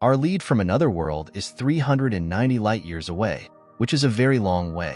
Our lead from another world is 390 light-years away, which is a very long way.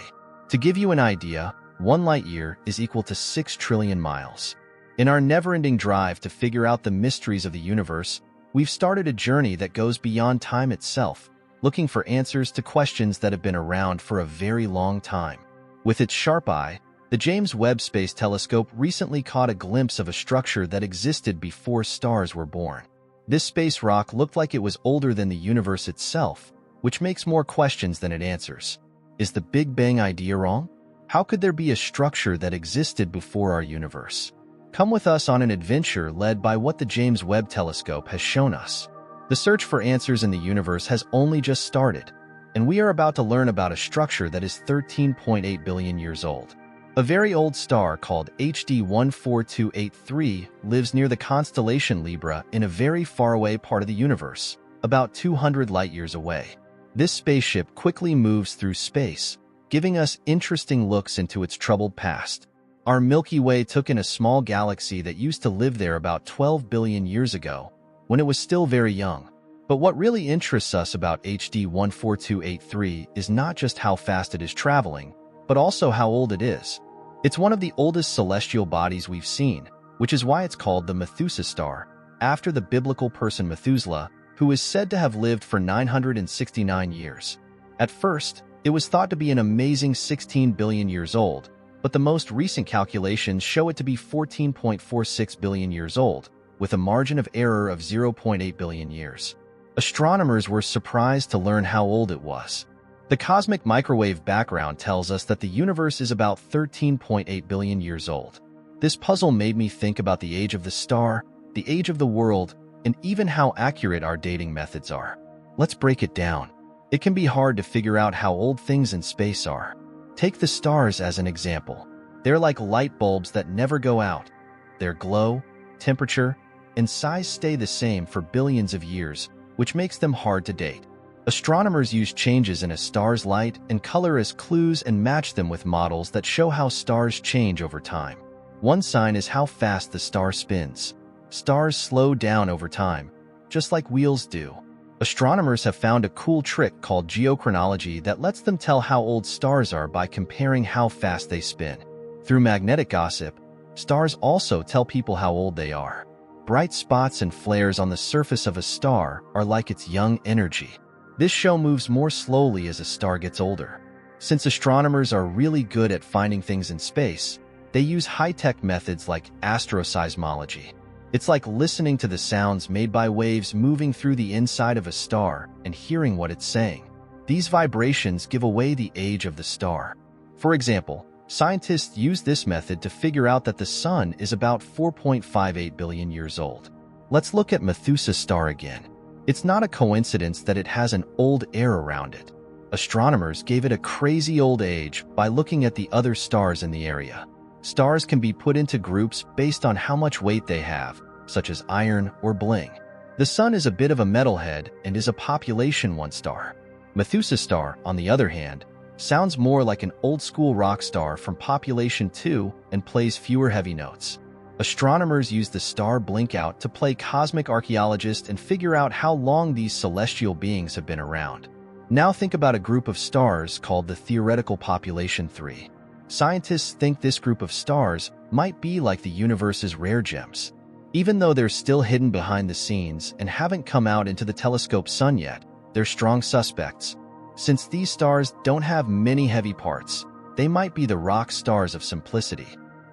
To give you an idea, 1 light-year is equal to 6 trillion miles. In our never-ending drive to figure out the mysteries of the universe, we've started a journey that goes beyond time itself, looking for answers to questions that have been around for a very long time. With its sharp eye, the James Webb Space Telescope recently caught a glimpse of a structure that existed before stars were born. This space rock looked like it was older than the universe itself, which makes more questions than it answers. Is the Big Bang idea wrong? How could there be a structure that existed before our universe? Come with us on an adventure led by what the James Webb Telescope has shown us. The search for answers in the universe has only just started, and we are about to learn about a structure that is 13.8 billion years old. A very old star called HD 14283 lives near the constellation Libra in a very faraway part of the universe, about 200 light-years away. This spaceship quickly moves through space, giving us interesting looks into its troubled past. Our Milky Way took in a small galaxy that used to live there about 12 billion years ago, when it was still very young. But what really interests us about HD 14283 is not just how fast it is traveling, but also how old it is. It's one of the oldest celestial bodies we've seen, which is why it's called the Methuselah star, after the biblical person Methuselah, who is said to have lived for 969 years. At first, it was thought to be an amazing 16 billion years old, but the most recent calculations show it to be 14.46 billion years old, with a margin of error of 0.8 billion years. Astronomers were surprised to learn how old it was. The cosmic microwave background tells us that the universe is about 13.8 billion years old. This puzzle made me think about the age of the star, the age of the world, and even how accurate our dating methods are. Let's break it down. It can be hard to figure out how old things in space are. Take the stars as an example. They're like light bulbs that never go out. Their glow, temperature, and size stay the same for billions of years, which makes them hard to date. Astronomers use changes in a star's light and color as clues and match them with models that show how stars change over time. One sign is how fast the star spins. Stars slow down over time, just like wheels do. Astronomers have found a cool trick called geochronology that lets them tell how old stars are by comparing how fast they spin. Through magnetic gossip, stars also tell people how old they are. Bright spots and flares on the surface of a star are like its young energy. This show moves more slowly as a star gets older. Since astronomers are really good at finding things in space, they use high-tech methods like astroseismology. It's like listening to the sounds made by waves moving through the inside of a star and hearing what it's saying. These vibrations give away the age of the star. For example, scientists use this method to figure out that the Sun is about 4.58 billion years old. Let's look at Methuselah star again. It's not a coincidence that it has an old air around it. Astronomers gave it a crazy old age by looking at the other stars in the area. Stars can be put into groups based on how much weight they have, such as iron or bling. The Sun is a bit of a metalhead and is a population 1 star. Methuselah star, on the other hand, sounds more like an old-school rock star from population 2 and plays fewer heavy notes. Astronomers use the star blink-out to play cosmic archaeologist and figure out how long these celestial beings have been around. Now think about a group of stars called the theoretical population 3. Scientists think this group of stars might be like the universe's rare gems. Even though they're still hidden behind the scenes and haven't come out into the telescope sun yet, they're strong suspects. Since these stars don't have many heavy parts, they might be the rock stars of simplicity.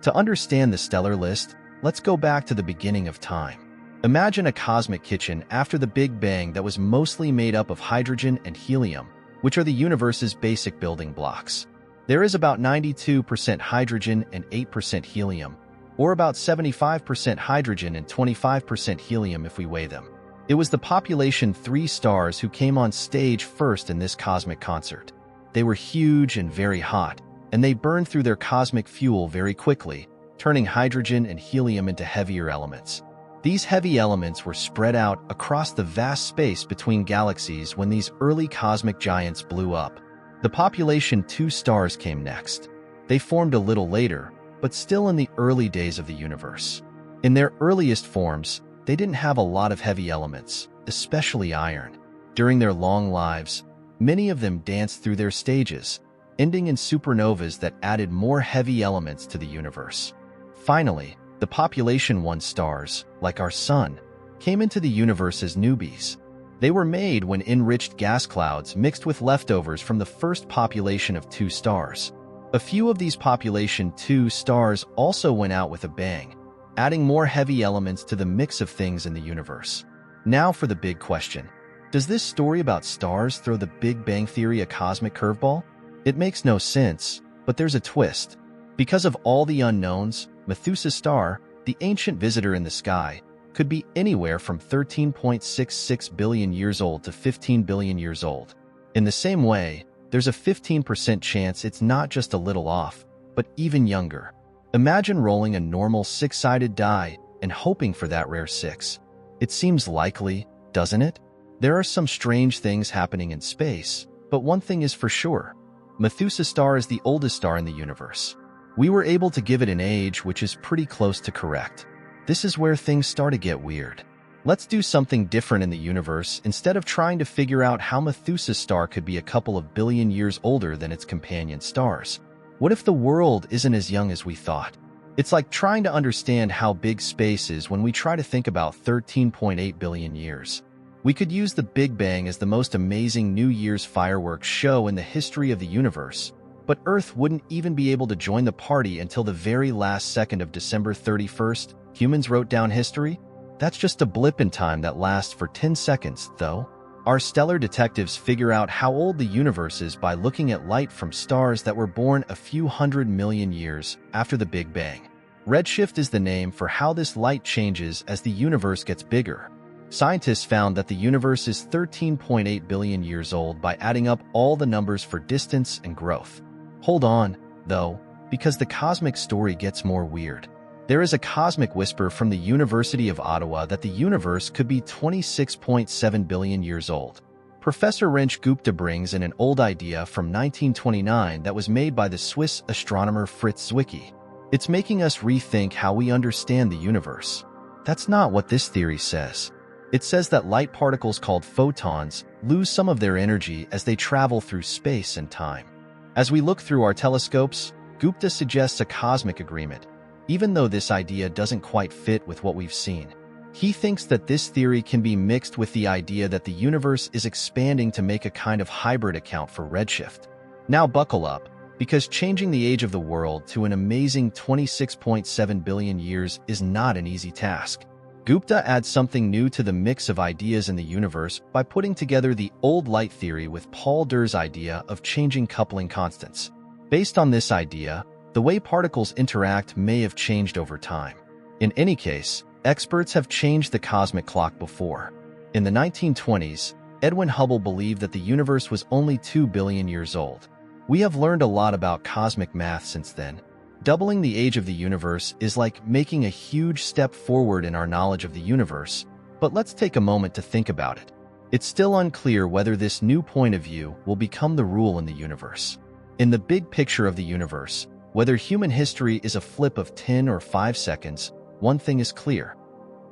To understand the stellar list, let's go back to the beginning of time. Imagine a cosmic kitchen after the Big Bang that was mostly made up of hydrogen and helium, which are the universe's basic building blocks. There is about 92% hydrogen and 8% helium, or about 75% hydrogen and 25% helium if we weigh them. It was the population 3 stars who came on stage first in this cosmic concert. They were huge and very hot, and they burned through their cosmic fuel very quickly, turning hydrogen and helium into heavier elements. These heavy elements were spread out across the vast space between galaxies when these early cosmic giants blew up. The population 2 stars came next. They formed a little later, but still in the early days of the universe. In their earliest forms, they didn't have a lot of heavy elements, especially iron. During their long lives, many of them danced through their stages, ending in supernovas that added more heavy elements to the universe. Finally, the population one stars, like our Sun, came into the universe as newbies. They were made when enriched gas clouds mixed with leftovers from the first population of 2 stars. A few of these population 2 stars also went out with a bang, adding more heavy elements to the mix of things in the universe. Now for the big question. Does this story about stars throw the Big Bang Theory a cosmic curveball? It makes no sense, but there's a twist. Because of all the unknowns, Methuselah star, the ancient visitor in the sky, could be anywhere from 13.66 billion years old to 15 billion years old. In the same way, there's a 15% chance it's not just a little off, but even younger. Imagine rolling a normal 6-sided die and hoping for that rare 6. It seems likely, doesn't it? There are some strange things happening in space, but one thing is for sure. Methuselah star is the oldest star in the universe. We were able to give it an age which is pretty close to correct. This is where things start to get weird. Let's do something different in the universe instead of trying to figure out how Methuselah star could be a couple of billion years older than its companion stars. What if the world isn't as young as we thought? It's like trying to understand how big space is when we try to think about 13.8 billion years. We could use the Big Bang as the most amazing New Year's fireworks show in the history of the universe, but Earth wouldn't even be able to join the party until the very last second of December 31st. Humans wrote down history? That's just a blip in time that lasts for 10 seconds, though. Our stellar detectives figure out how old the universe is by looking at light from stars that were born a few 100 million years after the Big Bang. Redshift is the name for how this light changes as the universe gets bigger. Scientists found that the universe is 13.8 billion years old by adding up all the numbers for distance and growth. Hold on, though, because the cosmic story gets more weird. There is a cosmic whisper from the University of Ottawa that the universe could be 26.7 billion years old. Professor Rench Gupta brings in an old idea from 1929 that was made by the Swiss astronomer Fritz Zwicky. It's making us rethink how we understand the universe. That's not what this theory says. It says that light particles called photons lose some of their energy as they travel through space and time. As we look through our telescopes, Gupta suggests a cosmic agreement, even though this idea doesn't quite fit with what we've seen. He thinks that this theory can be mixed with the idea that the universe is expanding to make a kind of hybrid account for redshift. Now buckle up, because changing the age of the world to an amazing 26.7 billion years is not an easy task. Gupta adds something new to the mix of ideas in the universe by putting together the old light theory with Paul Dir's idea of changing coupling constants. Based on this idea, the way particles interact may have changed over time. In any case, experts have changed the cosmic clock before. In the 1920s, Edwin Hubble believed that the universe was only 2 billion years old. We have learned a lot about cosmic math since then. Doubling the age of the universe is like making a huge step forward in our knowledge of the universe, but let's take a moment to think about it. It's still unclear whether this new point of view will become the rule in the universe. In the big picture of the universe, whether human history is a flip of 10 or 5 seconds, one thing is clear.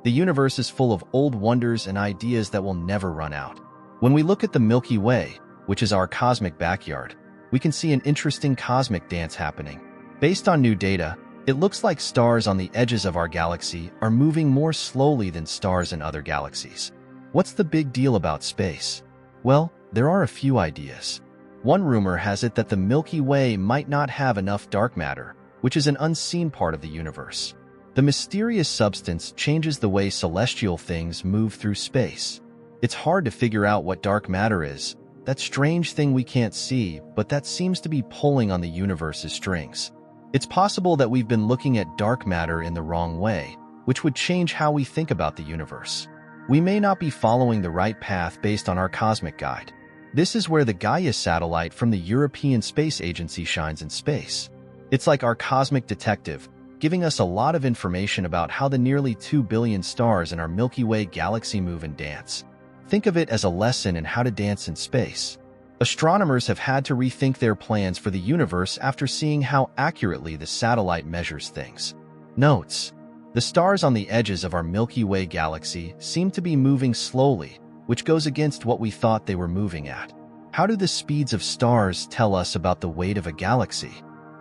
The universe is full of old wonders and ideas that will never run out. When we look at the Milky Way, which is our cosmic backyard, we can see an interesting cosmic dance happening. Based on new data, it looks like stars on the edges of our galaxy are moving more slowly than stars in other galaxies. What's the big deal about space? Well, there are a few ideas. One rumor has it that the Milky Way might not have enough dark matter, which is an unseen part of the universe. The mysterious substance changes the way celestial things move through space. It's hard to figure out what dark matter is, that strange thing we can't see, but that seems to be pulling on the universe's strings. It's possible that we've been looking at dark matter in the wrong way, which would change how we think about the universe. We may not be following the right path based on our cosmic guide. This is where the Gaia satellite from the European Space Agency shines in space. It's like our cosmic detective, giving us a lot of information about how the nearly 2 billion stars in our Milky Way galaxy move and dance. Think of it as a lesson in how to dance in space. Astronomers have had to rethink their plans for the universe after seeing how accurately the satellite measures things. Notes: the stars on the edges of our Milky Way galaxy seem to be moving slowly, which goes against what we thought they were moving at. How do the speeds of stars tell us about the weight of a galaxy?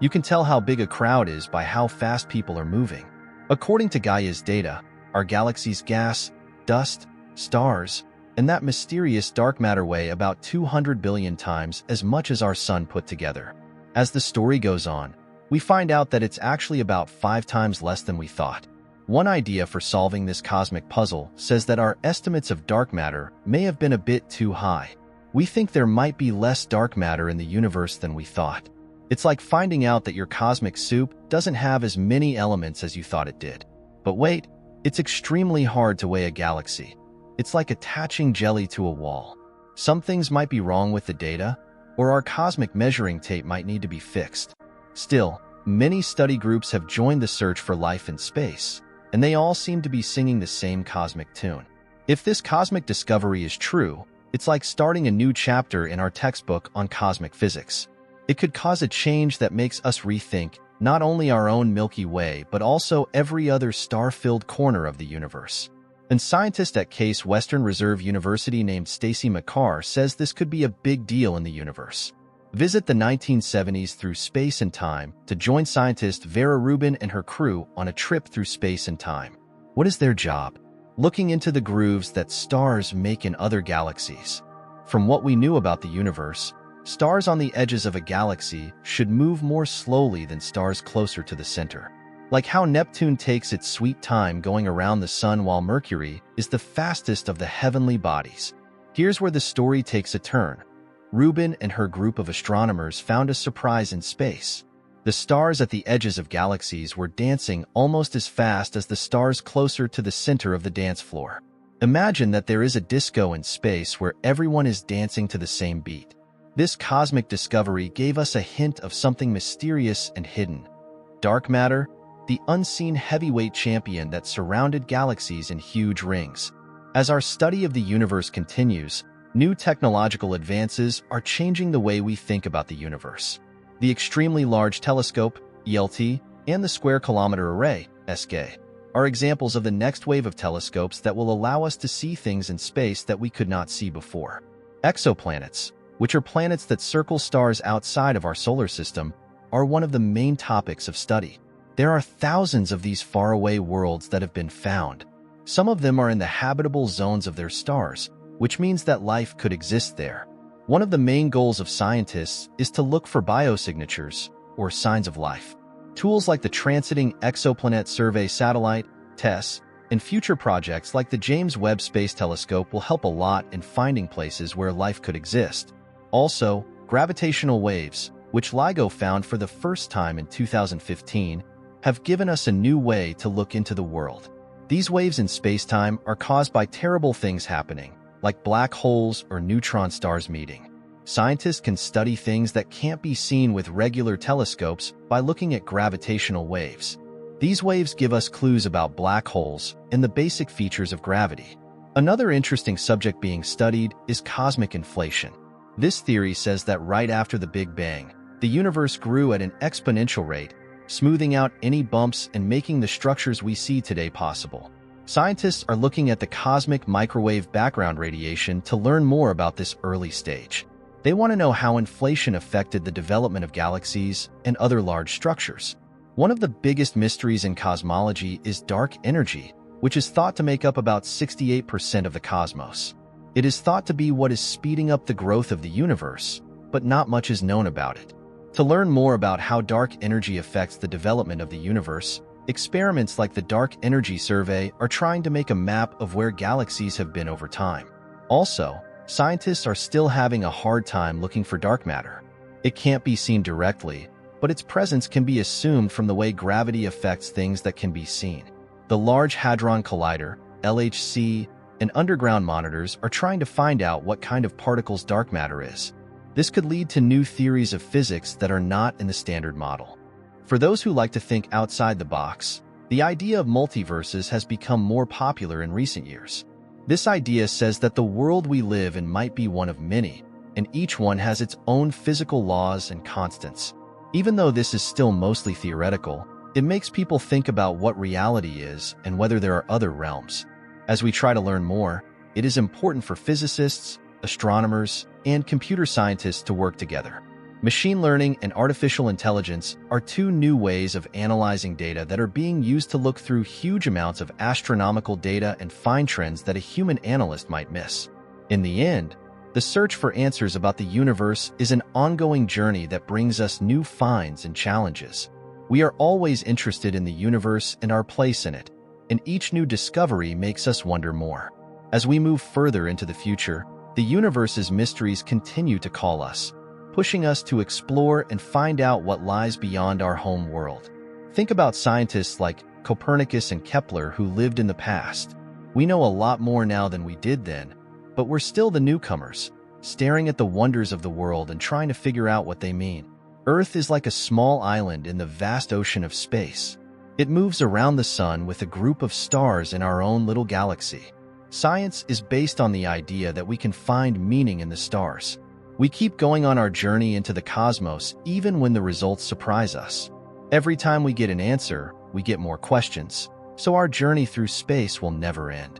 You can tell how big a crowd is by how fast people are moving. According to Gaia's data, our galaxy's gas, dust, stars, and that mysterious dark matter weigh about 200 billion times as much as our sun put together. As the story goes on, we find out that it's actually about 5 times less than we thought. One idea for solving this cosmic puzzle says that our estimates of dark matter may have been a bit too high. We think there might be less dark matter in the universe than we thought. It's like finding out that your cosmic soup doesn't have as many elements as you thought it did. But wait, it's extremely hard to weigh a galaxy. It's like attaching jelly to a wall. Some things might be wrong with the data, or our cosmic measuring tape might need to be fixed. Still, many study groups have joined the search for life in space, and they all seem to be singing the same cosmic tune. If this cosmic discovery is true, it's like starting a new chapter in our textbook on cosmic physics. It could cause a change that makes us rethink not only our own Milky Way, but also every other star-filled corner of the universe. A scientist at Case Western Reserve University named Stacy McCarr says this could be a big deal in the universe. Visit the 1970s through space and time to join scientist Vera Rubin and her crew on a trip through space and time. What is their job? Looking into the grooves that stars make in other galaxies. From what we knew about the universe, stars on the edges of a galaxy should move more slowly than stars closer to the center. Like how Neptune takes its sweet time going around the sun while Mercury is the fastest of the heavenly bodies. Here's where the story takes a turn. Rubin and her group of astronomers found a surprise in space. The stars at the edges of galaxies were dancing almost as fast as the stars closer to the center of the dance floor. Imagine that there is a disco in space where everyone is dancing to the same beat. This cosmic discovery gave us a hint of something mysterious and hidden. Dark matter, the unseen heavyweight champion that surrounded galaxies in huge rings. As our study of the universe continues, new technological advances are changing the way we think about the universe. The Extremely Large Telescope, ELT, and the Square Kilometer Array, SK, are examples of the next wave of telescopes that will allow us to see things in space that we could not see before. Exoplanets, which are planets that circle stars outside of our solar system, are one of the main topics of study. There are thousands of these faraway worlds that have been found. Some of them are in the habitable zones of their stars, which means that life could exist there. One of the main goals of scientists is to look for biosignatures, or signs of life. Tools like the Transiting Exoplanet Survey Satellite, TESS, and future projects like the James Webb Space Telescope will help a lot in finding places where life could exist. Also, gravitational waves, which LIGO found for the first time in 2015, have given us a new way to look into the world. These waves in spacetime are caused by terrible things happening, like black holes or neutron stars meeting. Scientists can study things that can't be seen with regular telescopes by looking at gravitational waves. These waves give us clues about black holes and the basic features of gravity. Another interesting subject being studied is cosmic inflation. This theory says that right after the Big Bang, the universe grew at an exponential rate, smoothing out any bumps and making the structures we see today possible. Scientists are looking at the cosmic microwave background radiation to learn more about this early stage. They want to know how inflation affected the development of galaxies and other large structures. One of the biggest mysteries in cosmology is dark energy, which is thought to make up about 68% of the cosmos. It is thought to be what is speeding up the growth of the universe, but not much is known about it. To learn more about how dark energy affects the development of the universe, experiments like the Dark Energy Survey are trying to make a map of where galaxies have been over time. Also, scientists are still having a hard time looking for dark matter. It can't be seen directly, but its presence can be assumed from the way gravity affects things that can be seen. The Large Hadron Collider, LHC, and underground monitors are trying to find out what kind of particles dark matter is. This could lead to new theories of physics that are not in the standard model. For those who like to think outside the box, the idea of multiverses has become more popular in recent years. This idea says that the world we live in might be one of many, and each one has its own physical laws and constants. Even though this is still mostly theoretical, it makes people think about what reality is and whether there are other realms. As we try to learn more, It is important for physicists, astronomers, and computer scientists to work together. Machine learning and artificial intelligence are two new ways of analyzing data that are being used to look through huge amounts of astronomical data and find trends that a human analyst might miss. In the end, the search for answers about the universe is an ongoing journey that brings us new finds and challenges. We are always interested in the universe and our place in it, and each new discovery makes us wonder more. As we move further into the future, the universe's mysteries continue to call us, pushing us to explore and find out what lies beyond our home world. Think about scientists like Copernicus and Kepler who lived in the past. We know a lot more now than we did then, but we're still the newcomers, staring at the wonders of the world and trying to figure out what they mean. Earth is like a small island in the vast ocean of space. It moves around the sun with a group of stars in our own little galaxy. Science is based on the idea that we can find meaning in the stars. We keep going on our journey into the cosmos even when the results surprise us. Every time we get an answer, we get more questions, so our journey through space will never end.